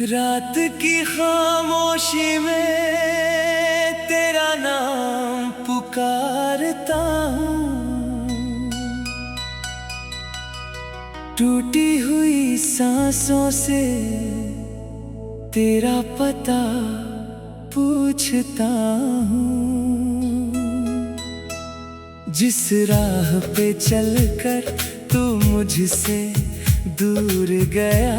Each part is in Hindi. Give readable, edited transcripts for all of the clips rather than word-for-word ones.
रात की खामोशी में तेरा नाम पुकारता हूँ, टूटी हुई सांसों से तेरा पता पूछता हूँ। जिस राह पे चलकर तू मुझसे दूर गया,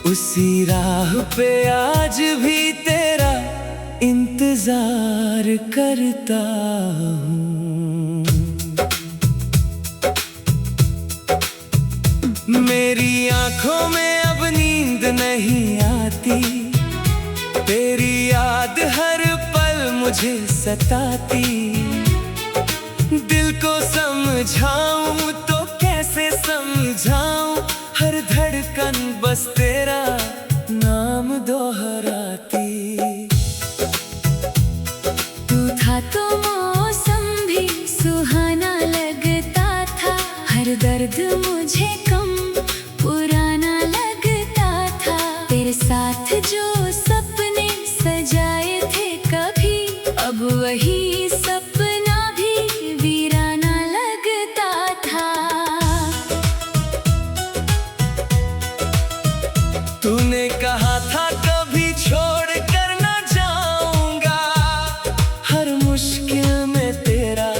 उसी राह पे आज भी तेरा इंतजार करता हूँ। मेरी आंखों में अब नींद नहीं आती, तेरी याद हर पल मुझे सताती। दिल को समझाऊं तो कैसे समझाऊं, हर धड़कन बस तेरा नाम दोहराती। तू था तो मौसम भी सुहाना लगता था, हर दर्द मुझे कम पुराना लगता था। तेरे साथ जो सपने सजाए थे कभी, अब वही सपना भी वीराना लगता था। तूने कहा था कभी छोड़ कर ना जाऊंगा, हर मुश्किल में तेरा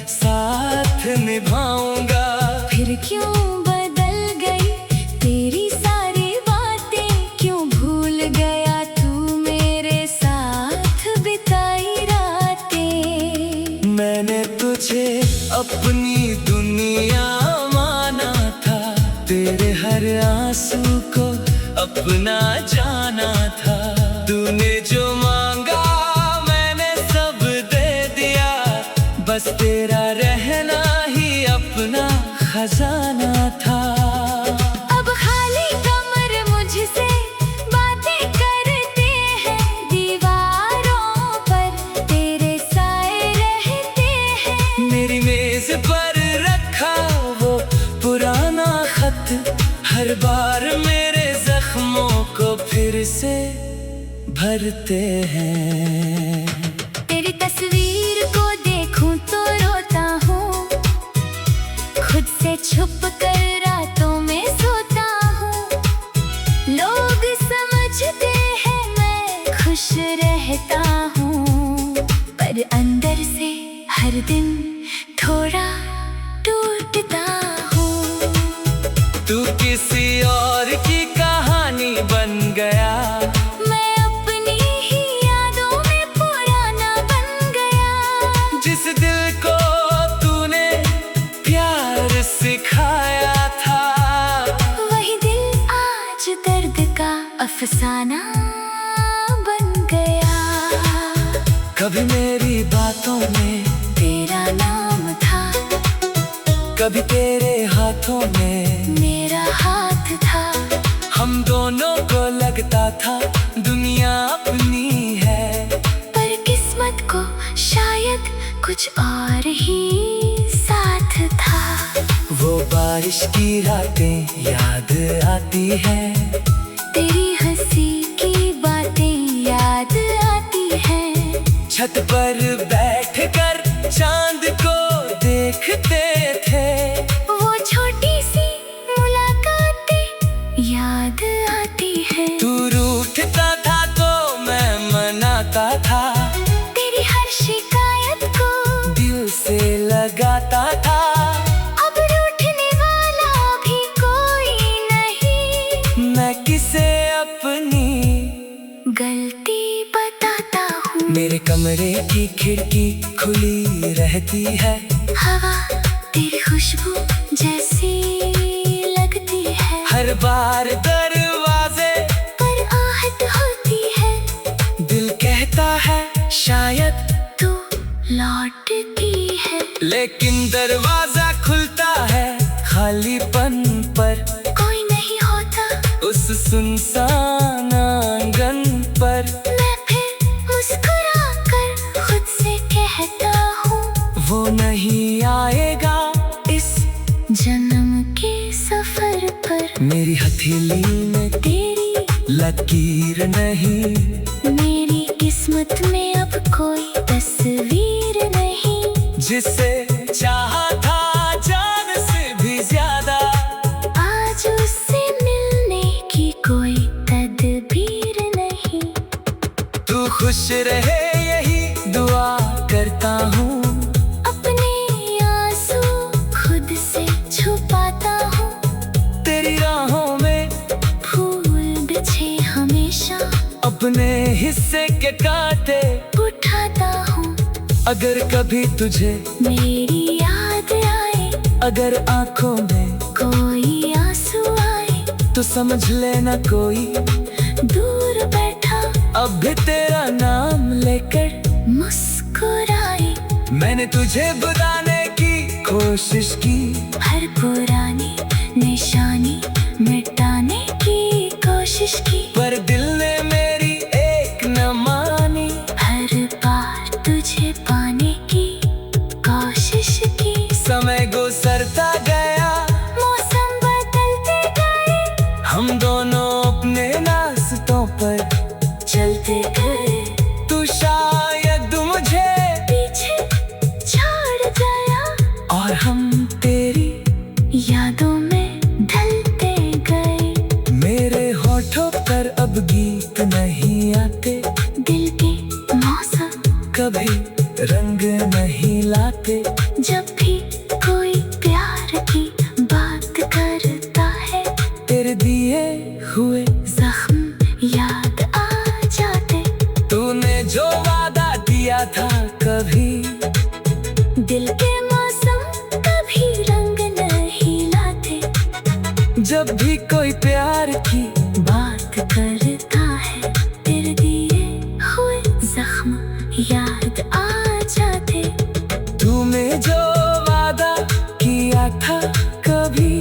साथ निभाऊंगा। फिर क्यों बदल गई तेरी सारी बातें, क्यों भूल गया तू मेरे साथ बिताई रातें। मैंने तुझे अपनी दुनिया माना था, तेरे हर आंसू को अपना जाना था। तूने जो मांगा मैंने सब दे दिया, बस तेरा रहना ही अपना खजाना था। अब खाली कमर मुझसे बातें करते हैं, दीवारों पर तेरे साए रहते हैं। मेरी मेज पर रखा वो पुराना खत, हर बार मेरे जख्मों को फिर से भरते हैं। तेरी तस्वीर को देखूं तो रोता हूँ, खुद से छुप कर रातों में सोता हूँ। लोग समझते हैं मैं खुश रहता हूँ, पर अंदर से हर दिन थोड़ा टूटता हूँ। तू किसी और की कहानी बन गया, मैं अपनी ही यादों में पुराना बन गया। जिस दिल को तूने प्यार सिखाया था, वही दिल आज दर्द का अफसाना बन गया। कभी मेरी बातों में तेरा नाम था, कभी तेरे हाथों में मेरा हाथ था। हम दोनों को लगता था दुनिया अपनी है, पर किस्मत को शायद कुछ और ही साथ था। वो बारिश की रातें याद आती हैं, तेरी हंसी की बातें याद आती हैं। छत पर बैठकर चांद को देखते थे, वो छोटी सी मुलाकातें याद आती हैं। तू रूठता था तो मैं मनाता था, तेरी हर शिकायत को दिल से लगाता था। अब रूठने वाला भी कोई नहीं, मैं किसे अपनी गलती बताता हूँ। मेरे कमरे की खिड़की खुली रहती है, हवा तेरी खुशबू जैसी लगती है। हर बार दरवाजे पर आहट होती है, दिल कहता है शायद तू लौटती है। लेकिन दरवाजा खुलता है खालीपन पर, कोई नहीं होता उस सुनसान आंगन पर। मैं फिर मुस्कुरा कर खुद से कहता हूँ, वो नहीं आएगा इस जन्म के सफर पर। मेरी हथेली में तेरी लकीर नहीं, मेरी किस्मत में अब कोई तस्वीर नहीं। जिसे चाहा था जान से भी ज्यादा, आज उससे मिलने की कोई तदबीर नहीं। तू खुश रहे यही दुआ करता हूँ, अपने आंसू खुद से छुपाता हूँ। तेरी राहों में फूल बिछे हमेशा, अपने हिस्से के कांटे उठाता हूँ। अगर कभी तुझे मेरी याद आए, अगर आंखों में कोई आंसू आए, तो समझ लेना कोई दूर बैठा अब भी तेरा नाम लेकर मुस्कुराए। मैंने तुझे बुलाने की कोशिश की, हर पुरानी निशानी मिटाने की कोशिश की, पर दिल ने मेरी एक न मानी। हर बार तुझे पाने की कोशिश की। समय गुजरता गया, मौसम बदलते गए, हम दोनों अपने रास्तों पर चलते गए। तू शायद मुझे पीछे छोड़ गया और हम तेरी यादों में ढलते गए। मेरे होठों पर अब गीत नहीं आते, दिल के मौसम कभी रंग नहीं लाते। जब भी कोई प्यार की बात करता है, तेरे दिए हुए जख्म याद आ जाते। तूने जो वादा दिया था कभी, दिल के मौसम कभी रंग नहीं लाते। जब भी कोई प्यार की बात करता है, तेरे दिए हुए जख्म याद आ जाते। तूने जो वादा किया था कभी,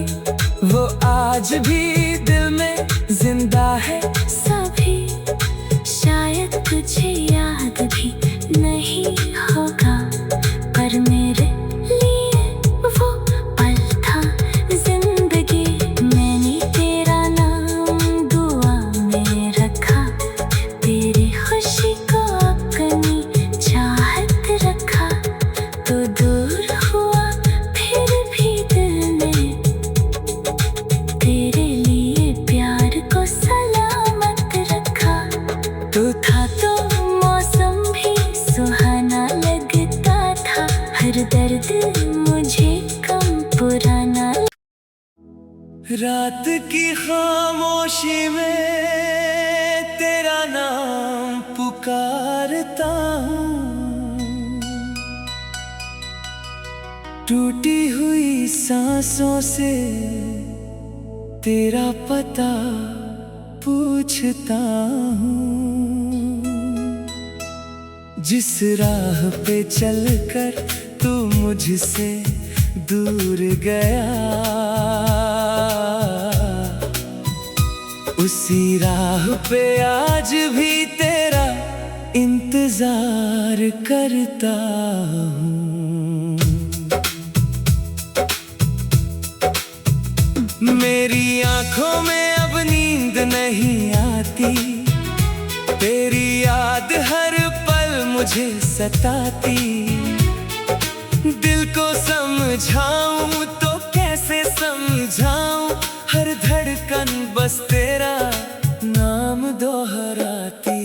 वो आज भी दिल में जिंदा है। सभी शायद तुझे याद भी नहीं होगा, पर मेरे लिए वो पल था जिंदगी। मैंने तेरा नाम दुआ में रखा, तेरी खुशी को अपनी चाहत रखा। तो दूर हुआ फिर भी दिल ने तेरे लिए प्यार को सलामत रखा। तू था तो मौसम भी सुहाना लगता था, हर दर्द मुझे कम पुराना। रात की खामोशी में तेरा नाम पुकारता हूँ, टूटी हुई सांसों से तेरा पता पूछता हूँ। जिस राह पे चलकर तू मुझसे दूर गया, उसी राह पे आज भी तेरा इंतजार करता हूँ। मेरी आंखों में अब नींद नहीं आती, तेरी याद हर पल मुझे सताती। दिल को समझाऊं तो कैसे समझाऊं, हर धड़कन बस तेरा नाम दोहराती।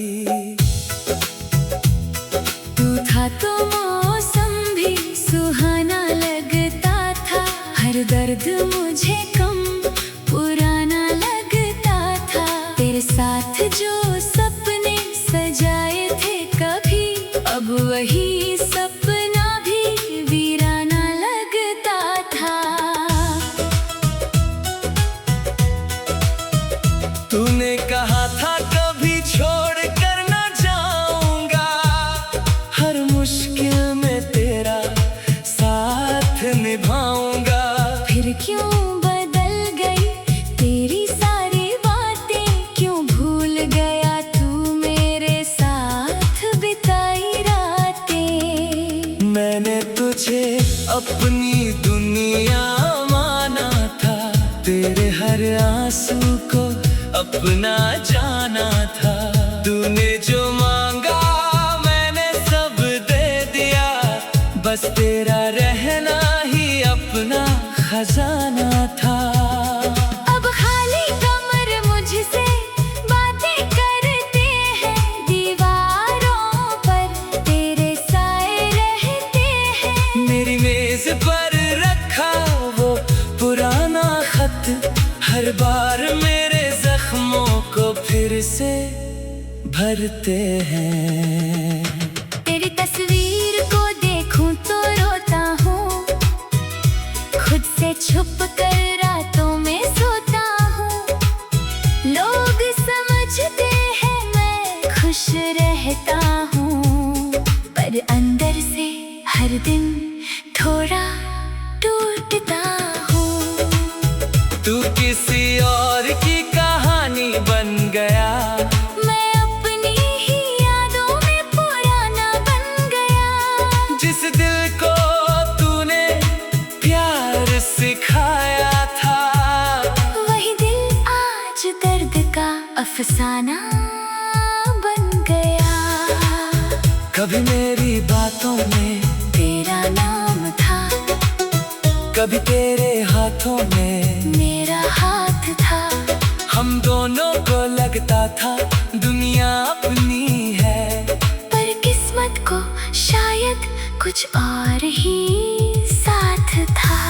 तू था तो मौसम भी सुहाना लगता था, हर दर्द मुझे कम पुराना लगता था। तेरे साथ जो सपने सजाए थे कभी, अब वही सपना भी वीराना लगता था। तूने कहा था कभी छोड़ कर ना जाऊंगा, हर मुश्किल में तेरा साथ निभाऊंगा। फिर क्यों बदल गई तेरी सारी बातें, क्यों भूल गया तेरे हर आंसू को अपना जाना था। तूने जो मांगा मैंने सब दे दिया, बस तेरा रहना ही अपना खजाना था। अब खाली कमर मुझसे बातें करते हैं, दीवारों पर तेरे साए रहते हैं। मेरी मेज पर रखा वो पुराना खत हर बार मेरे जख्मों को फिर से भरते हैं। तेरी तस्वीर को देखूं तो रोता हूँ, खुद से छुप कर रातों में सोता हूँ। लोग समझते हैं मैं खुश रहता हूँ, पर अंदर से हर दिन थोड़ा टूटता हूँ। तू किसी और की कहानी बन गया, मैं अपनी ही यादों में पुराना बन गया। जिस दिल को तूने प्यार सिखाया था, वही दिल आज दर्द का अफसाना बन गया। कभी मेरी बातों में तेरा नाम था, कभी तेरे हाथों में मेरा हाथ था। हम दोनों को लगता था दुनिया अपनी है, पर किस्मत को शायद कुछ और ही साथ था।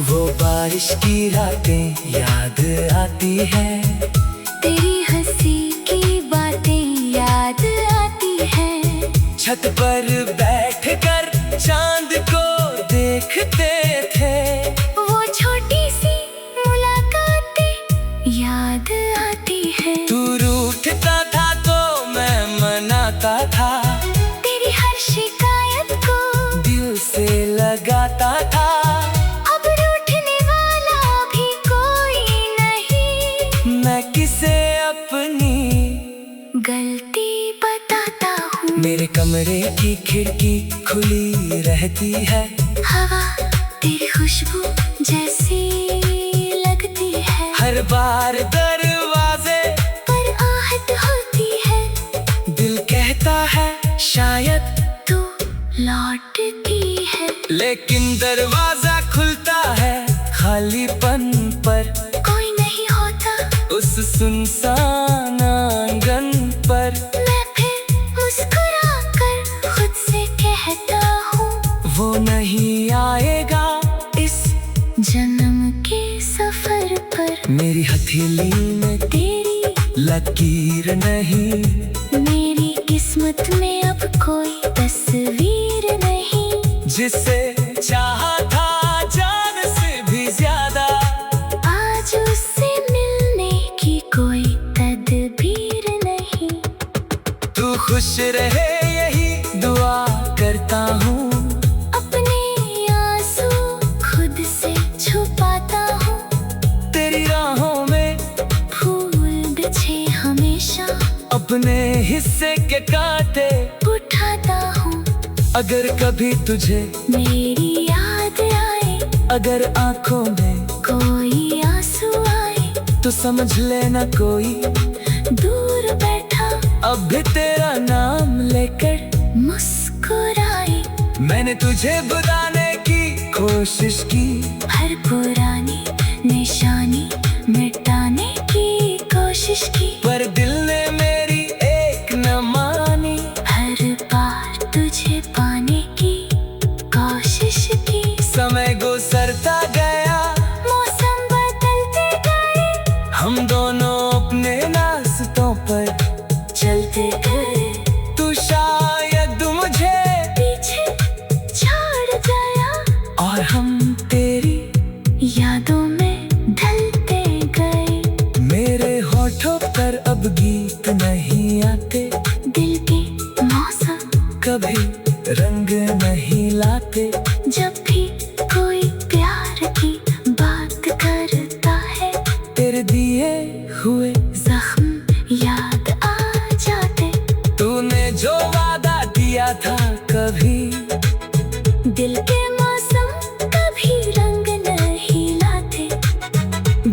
वो बारिश की रातें याद आती है, तेरी हंसी की बातें याद आती हैं। छत पर बैठकर चांद को देखते थे, वो छोटी सी मुलाकातें याद आती है। तू रूठता था तो मैं मनाता था, तेरी हर शिकायत को दिल से लगाता था। अब रूठने वाला भी कोई नहीं, मैं किसे अपनी गलती बताता हूँ। मेरे कमरे की खिड़की खुली रहती है, हवा तेरी खुशबू जैसी लगती है। हर बार दरवाजे पर आहट होती है, दिल कहता है शायद तू लौटती है। लेकिन दरवाजा खुलता है खालीपन पर, कोई नहीं होता उस सुनसान आंगन पर। मैं फिर मुस्कुरा कर खुद से कहता हूँ, वो नहीं आएगा इस जन्म के सफर पर। मेरी हथेली में तेरी लकीर नहीं, मेरी किस्मत में अब कोई तस्वीर नहीं। जिसे चाहा था जान से भी ज्यादा, आज उससे मिलने की कोई तदबीर नहीं। तू खुश रहे यही दुआ करता हूँ, अपने आंसू खुद से छुपाता हूँ। तेरी राहों में फूल बिछे हमेशा, अपने हिस्से के कांटे उठाता हूँ। अगर कभी तुझे मेरी याद आए, अगर आंखों में कोई आंसू आए, तो समझ लेना कोई दूर बैठा अब भी तेरा नाम लेकर मुस्कुराए। मैंने तुझे बुलाने की कोशिश की, हर पुरानी निशानी मिटाने की कोशिश की, पर दिल ने मेरी एक न मानी। हर बार तुझे पाने की कोशिश की। समय गुजरता गया, मौसम बदलते गए, हम दोनों अपने रास्तों पर चलते गए। तू शायद मुझे पीछे छोड़ गया, और हम तेरी यादों में ढलते गए। मेरे होठों पर अब गीत नहीं आते, दिल के मौसम कभी रंग नहीं लाते। जब भी कोई प्यार की बात करता है, तेरे दिए हुए जख्म याद आ जाते। तूने जो वादा दिया था कभी, दिल के मौसम कभी रंग नहीं लाते।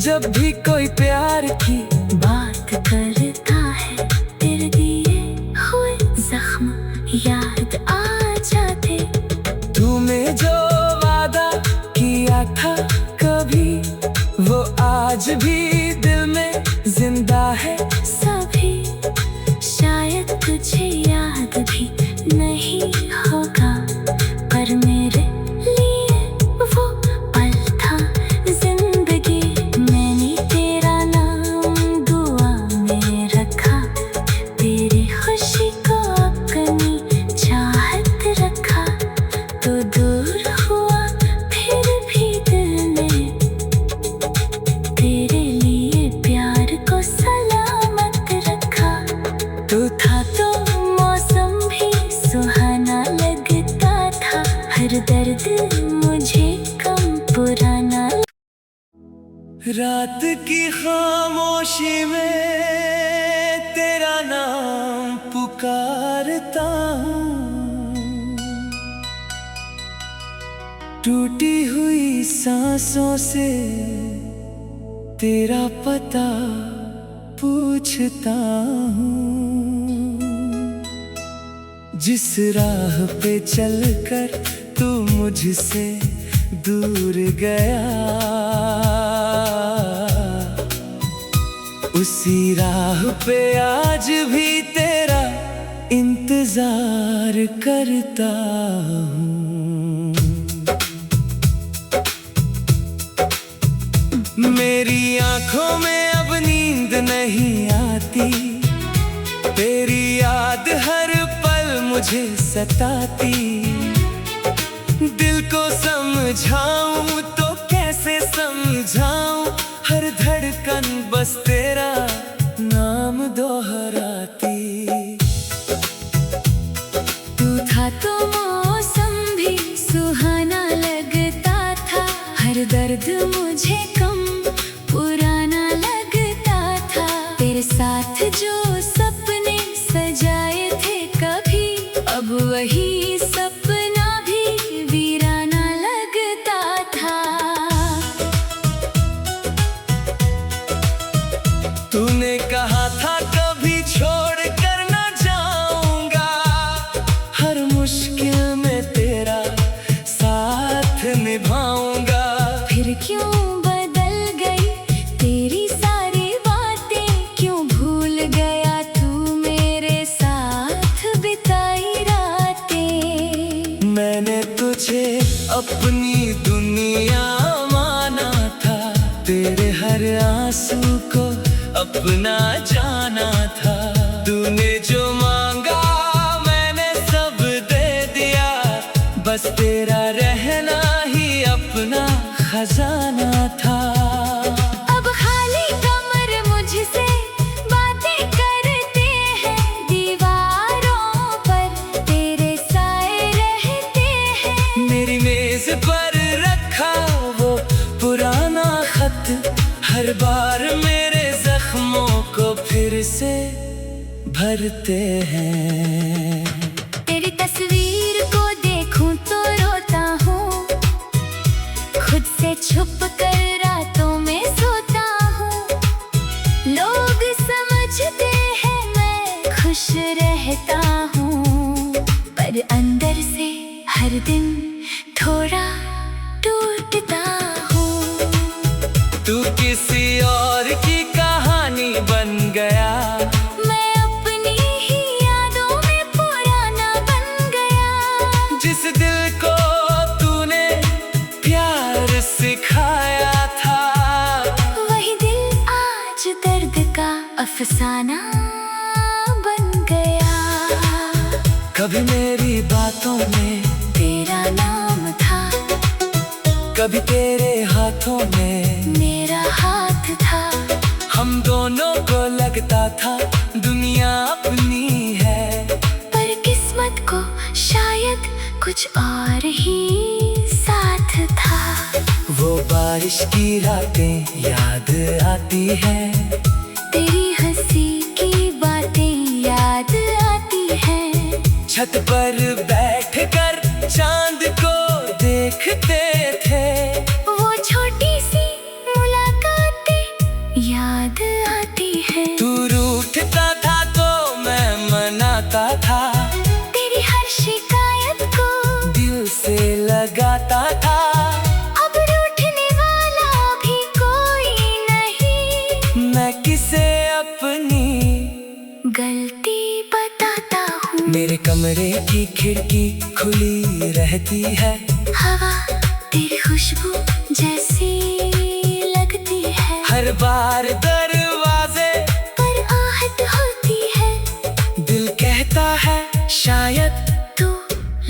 जब भी कोई प्यार की बात करता है, तेरे दिए हुए जख्म याद आ जाते। तूने जो वादा किया था कभी, वो आज भी दिल में जिंदा है। सभी शायद तुझे याद भी नहीं होगा, पर मेरे लिए वो पल था जिंदगी। मैंने तेरा नाम दुआ में रखा, तेरी खुशी को अपनी चाहत रखा। तो दूर हुआ फिर भी दिल ने तेरे लिए प्यार को सलामत रखा। तू था तो मौसम भी सुहाना लगता था, हर दर्द मुझे कम पुराना। रात की खामोशी में तेरा नाम पुकारता हूँ, टूटी हुई सांसों से तेरा पता पूछता हूँ। जिस राह पे चलकर तू मुझसे दूर गया, उसी राह पे आज भी तेरा इंतजार करता हूँ। मेरी आंखों में अब नींद नहीं आती, तेरी याद हर पल मुझे सताती। दिल को समझाऊं तो कैसे समझाऊं, हर धड़कन बस तेरा नाम दोहराती। तू था तो मौसम भी सुहाना लगता था, हर दर्द मुझे कम पुराना लगता था। तेरे साथ जो सपने सजाए थे कभी, अब वही सपना भी वीराना लगता था। तूने कहा था कभी छोड़ कर ना जाऊंगा, हर मुश्किल में तेरा साथ निभाऊंगा। फिर क्यों बदल गई तेरी सारी बातें, क्यों भूल गया तू मेरे साथ बिताई रातें। मैंने तुझे अपनी दुनिया माना था, तेरे हर आंसू को अपना जाना था। तूने जो मांगा मैंने सब दे दिया, बस तेरा रहना ही अपना खजाना था। अब खाली कमर मुझसे बातें करते हैं, दीवारों पर तेरे साए रहते हैं। मेरी मेज पर रखा वो पुराना खत, हर बार मेरे जख्मों को फिर से भरते हैं। तेरी तस्वीर को देखूं तो रोता हूँ, खुद से छुप कर रातों में सोता हूँ। लोग समझते हैं मैं खुश रहता हूँ, पर अंदर से हर दिन थोड़ा टूटता हूँ। तू किसी और की कहानी बन गया, मैं अपनी ही यादों में पुराना बन गया। जिस दिल को तूने प्यार सिखाया था, वही दिल आज दर्द का अफसाना बन गया। कभी मेरी बातों में तेरा नाम था, कभी तेरे हाथों में मेरा हाथ था। हम दोनों को लगता था दुनिया अपनी है, पर किस्मत को शायद कुछ और ही साथ था। वो बारिश की रातें याद आती हैं, तेरी हंसी की बातें याद आती हैं। छत पर बैठकर चांद को देखते थे, वो छोटी सी मुलाकातें कमरे की खिड़की खुली रहती है, हवा तेरी खुशबू जैसी लगती है। हर बार दरवाजे पर आहट होती है, दिल कहता है शायद तू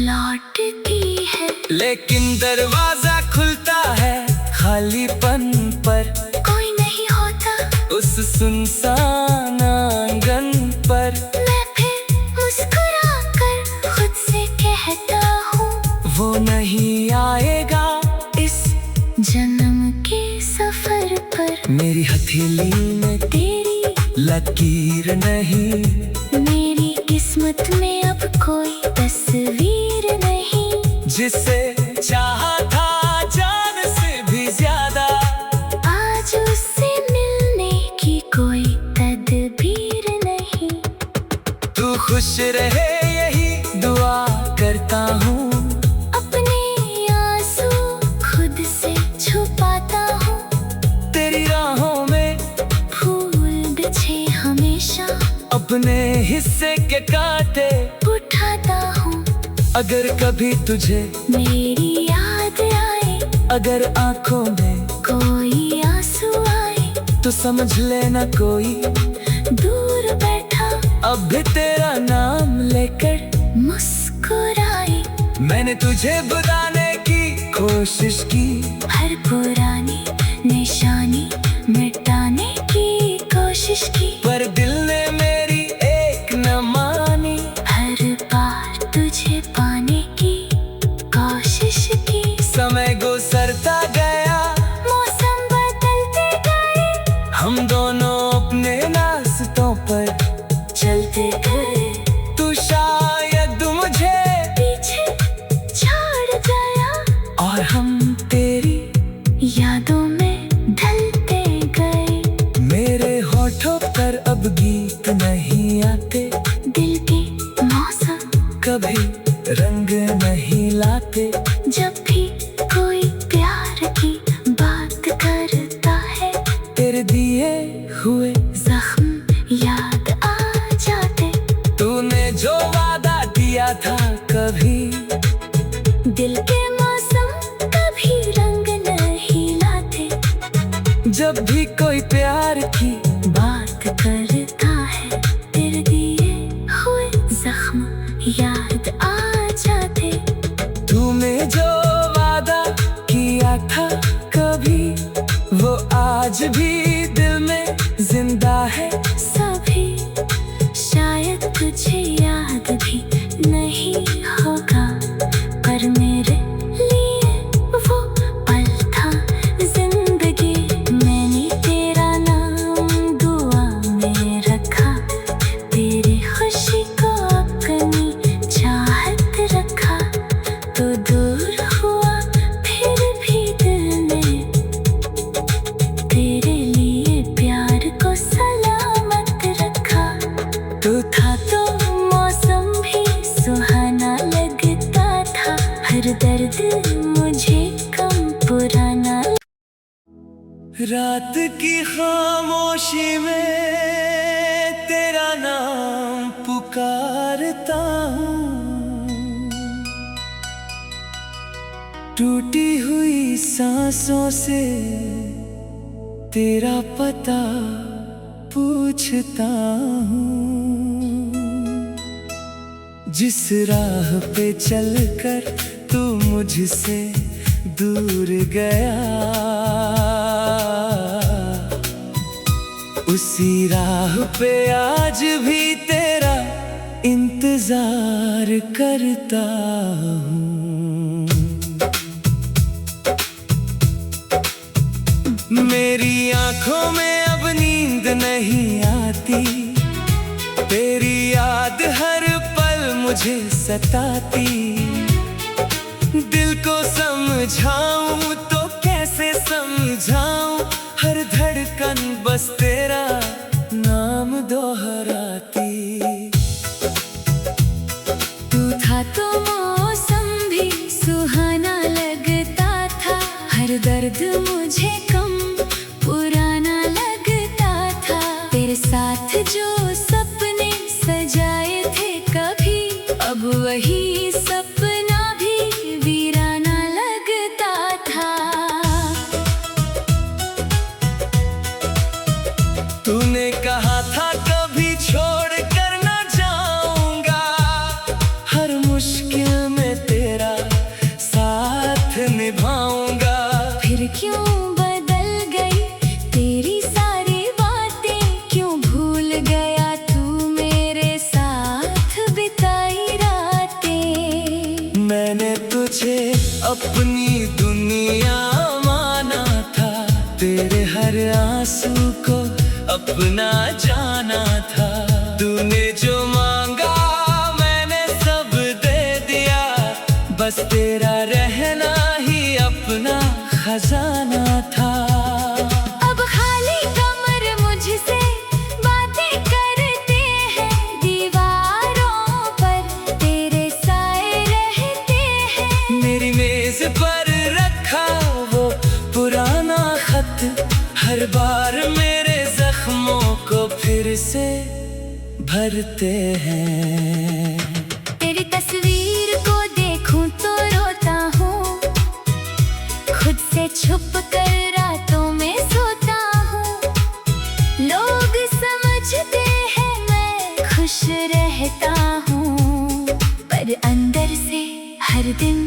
लौटती है। लेकिन दरवाजा खुलता है खालीपन पर, कोई नहीं होता उस सुनसान आंगन पर। मैं फिर मुस्कुरा कर खुद से कहता हूँ, वो नहीं आएगा इस जन्म के सफर पर। मेरी हथेली में तेरी लकीर नहीं, मेरी किस्मत में अब कोई तस्वीर नहीं। जिसे चाहा था जान से भी ज्यादा, आज उससे मिलने की कोई तदबीर नहीं। तू खुश रहे यही दुआ करता हूँ, अपने आंसू खुद से छुपाता हूँ। तेरी राहों में फूल बिछे हमेशा, अपने हिस्से के कांटे उठाता हूँ। अगर कभी तुझे मेरी याद आए, अगर आंखों में कोई आंसू आए, तो समझ लेना कोई दूर बैठा अब भी तेरा नाम लेकर मुस्कुराए। मैंने तुझे बुलाने की कोशिश की, हर पुरानी निशानी मिटाने की कोशिश की, पर दिल ने मेरी एक न मानी। हर बार तुझे पाने की कोशिश की। समय गुजरता गया, मौसम बदलते गए, हम दोनों अपने रास्तों पर चलते गए। तू शायद मुझे पीछे छोड़ गया और हम तेरी यादों में ढलते गए। मेरे होठों पर अब गीत नहीं आते, दिल के मौसम कभी रंग नहीं लाते। जब भी कोई प्यार की बात करता है, तेरे दिए हुए जख्म याद आ जाते। तूने जो वादा दिया था कभी, दिल के मौसम कभी रंग नहीं लाते। जब भी कोई प्यार की बात करता है, तेरे दिए हुए जख्म याद आ जाते। तूने जो वादा किया था कभी, वो आज भी दिल में जिंदा है। सभी शायद तुझे याद भी नहीं होगा, पर मेरे लिए वो पल था जिंदगी। मैंने तेरा नाम दुआ में रखा, तेरी खुशी को अपनी चाहत रखा। तो दूर हुआ फिर भी दिल ने तेरे लिए प्यार को सलामत रखा। तू था तो मौसम भी सुहाना लगता था, हर दर्द मुझे कम पुराना। रात की खामोशी में तेरा नाम पुकारता हूँ, टूटी हुई सांसों से तेरा पता पूछता हूँ। जिस राह पे चलकर तू मुझसे दूर गया, उसी राह पे आज भी तेरा इंतजार करता हूँ। मेरी आंखों में अब नींद नहीं आती, तेरी याद हर पल मुझे सताती। दिल को समझाऊं तो कैसे समझाऊं, हर धड़कन बस तेरा नाम दोहराती। तू था तो मौसम भी सुहाना लगता था, हर दर्द मुझे कम पुराना लगता था। तेरे साथ जो सपने सजाए थे कभी, अब तूने कहा था कभी छोड़ कर ना जाऊंगा, हर मुश्किल में तेरा साथ निभाऊंगा। फिर क्यों बदल गई तेरी सारी बातें, क्यों भूल गया तू मेरे साथ बिताई रातें। मैंने तुझे अपनी दुनिया माना था, तेरे हर आंसू को अपना जाना था। तूने जो मांगा मैंने सब दे दिया, बस तेरा रहना ही अपना खजाना था। अब खाली कमर मुझसे बातें करते हैं, दीवारों पर तेरे साए रहते हैं। मेरी मेज पर रखा वो पुराना खत, हर बार मेरे जख्मों को फिर से भरते हैं। तेरी तस्वीर को देखूं तो रोता हूँ, खुद से छुप कर रातों में सोता हूँ। लोग समझते हैं मैं खुश रहता हूँ, पर अंदर से हर दिन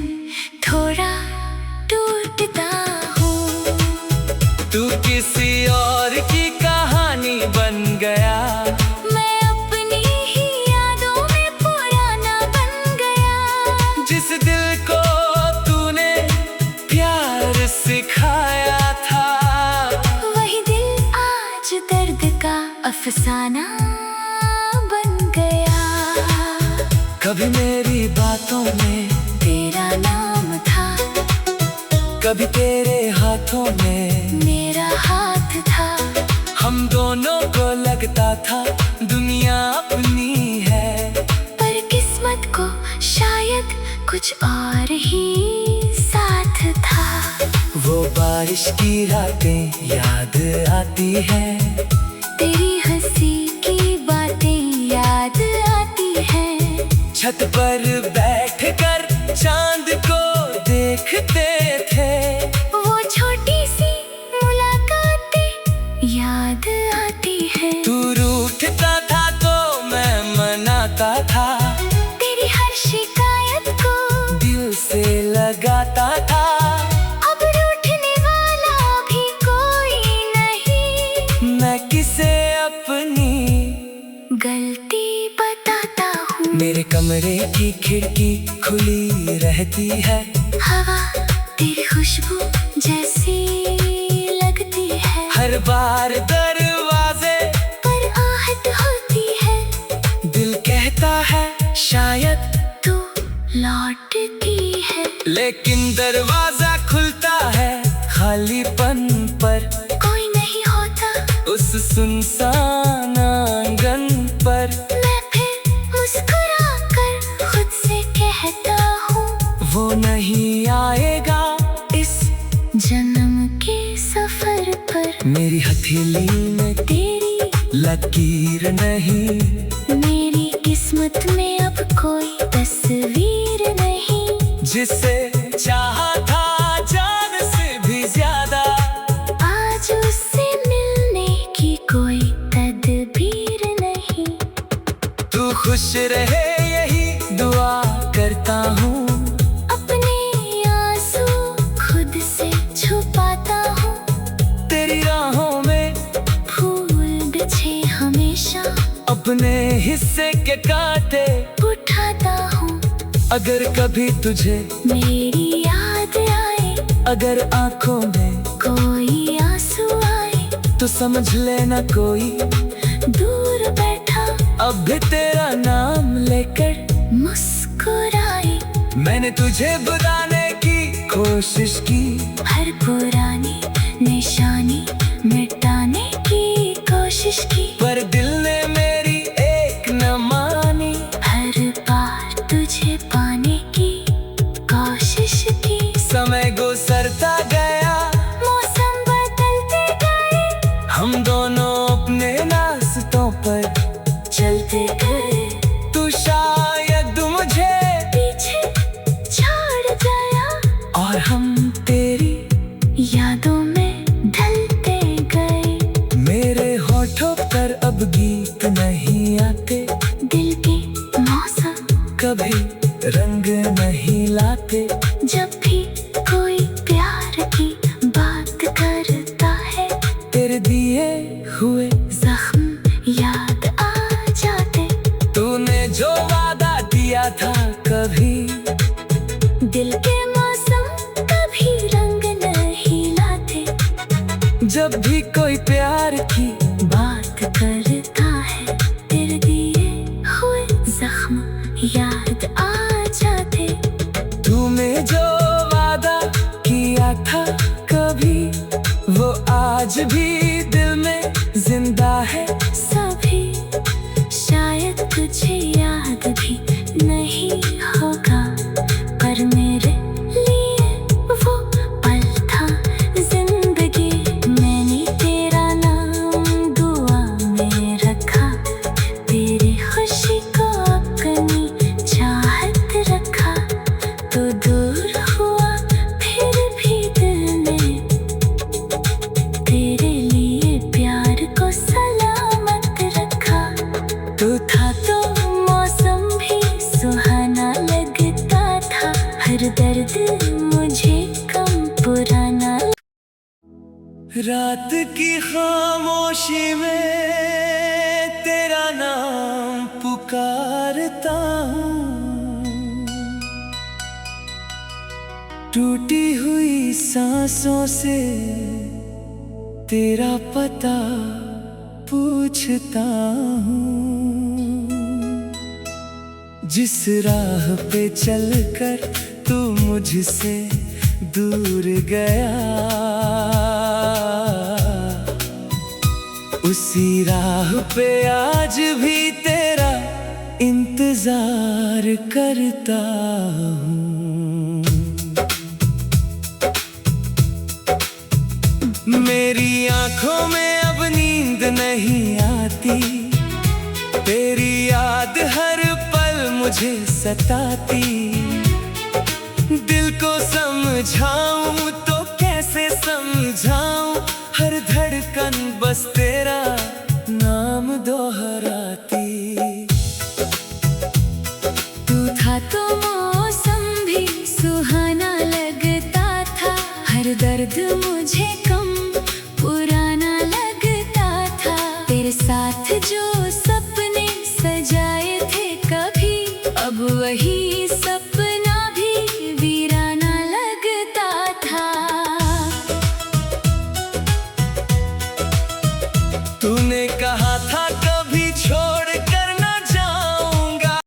थोड़ा टूटता हूँ। तू किसी और की कहानी बन गया, मैं अपनी ही यादों में पुराना बन गया। जिस दिल को तूने प्यार सिखाया था, वही दिल आज दर्द का अफसाना बन गया। कभी मेरी बातों में तेरा नाम था, कभी तेरे हाथों में मेरा हाथ था। हम दोनों को लगता था दुनिया अपनी है, पर किस्मत को शायद कुछ और ही साथ था। वो बारिश की रातें याद आती हैं, तेरी हंसी की बातें याद आती हैं। छत पर बैठकर चांद को देखते थे, वो छोटी सी मुलाकातें याद आती हैं। तू रूठता था तो मैं मनाता था, तेरी हर शिकायत को दिल से लगाता था। अब रूठने वाला भी कोई नहीं, मैं किसे अपनी गलती बताता हूँ। मेरे कमरे की खिड़की खुली रहती है, हवा तेरी खुशबू जैसी लगती है। हर बार दरवाजे पर आहट होती है, दिल कहता है शायद तू लौटती है। लेकिन दरवाजा खुलता है खालीपन पर, कोई नहीं होता उस सुनसान आंगन पर। मैं फिर मुस्कुरा कर खुद से कहता हूँ, वो नहीं आएगा इस जन्म के सफर पर। मेरी हथेली में तेरी लकीर नहीं, मेरी किस्मत में अब कोई तस्वीर नहीं। जिसे चाहा था जान से भी ज्यादा, आज उससे मिलने की कोई तदबीर नहीं। तू खुश रहे यही दुआ करता हूँ, अपने आंसू खुद से छुपाता हूँ। तेरी राहों में फूल बिछे हमेशा अपने हिस्से के कांटे उठाता हूँ। अगर कभी तुझे मेरी याद आए, अगर आंखों में कोई आंसू आए, तो समझ लेना कोई दूर बैठा अब भी तेरा नाम लेकर मुस्कुराए। मैंने तुझे बुलाने की कोशिश की, हर पुरानी निशानी मिटाने की कोशिश की, पर दिल ने मेरी एक न मानी। हर बार तुझे पाने की कोशिश की। समय गुजरता गया, मौसम बदलते गए, हम दोनों अपने रास्तों पर चलते गए। तू शायद मुझे पीछे छोड़ गया और हम तेरी यादों में ढलते गए। मेरे होठों गीत नहीं आते, दिल के मौसम कभी रंग नहीं लाते। जब भी कोई प्यार की बात करता है, तेरे दिए हुए जख्म याद आ जाते। तूने जो वादा दिया था कभी, दिल के मौसम कभी रंग नहीं लाते। जब भी कोई प्यार की बात करता है, तेरे दिए हुए जख्म याद आ जाते। तूने जो वादा किया था कभी, वो आज भी दिल में जिंदा है। सभी शायद तुझे याद भी नहीं होगा, पर मेरे लिए वो पल था जिंदगी। मैंने तेरा नाम दुआ में रखा, तेरी खुशी को अपनी चाहत रखा। तो दूर हुआ फिर भी दिल ने तेरे लिए प्यार को सलामत रखा। तू था तो मौसम भी सुहाना लगता था, हर दर्द मुझे कम पुराना। रात की खामोशी में तेरा नाम पुकारता हूँ, टूटी हुई सांसों से तेरा पता पूछता हूँ। जिस राह पे चलकर तू मुझसे दूर गया, उसी राह पे आज भी तेरा इंतजार करता हूँ। मेरी आंखों में अब नींद नहीं आती, तेरी याद हर पल मुझे सताती। दिल को समझाऊं तो कैसे समझाऊं, हर धड़कन बस तेरा नाम दोहराती। तू था तो मौसम भी सुहाना लगता था, हर दर्द मुझे कम पुराना लगता था। तेरे साथ जो